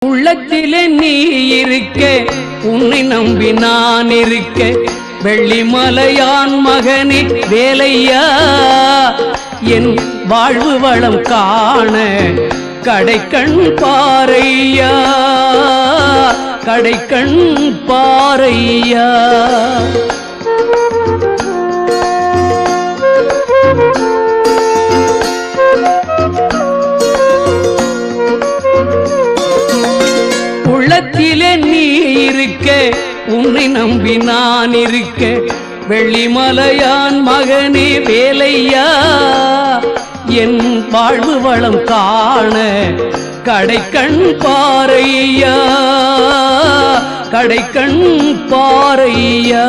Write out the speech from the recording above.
உள்ளத்திலே நீ இருக்க, உன்னை நம்பி நான் இருக்க, வெள்ளிமலையான் மகனே வேலையா, என் வாழ்வு வளம் காண கடைக்கண் பாரையா, கடைக்கண் பாரையா. உள்ளத்திலே நீ இருக்க, உன்னை நம்பி நான் இருக்க, வெள்ளிமலையான் மகனே வேலையா, என் வாழ்வு வளம் காண கடைக்கண் பாரையா, கடைக்கண் பாரையா.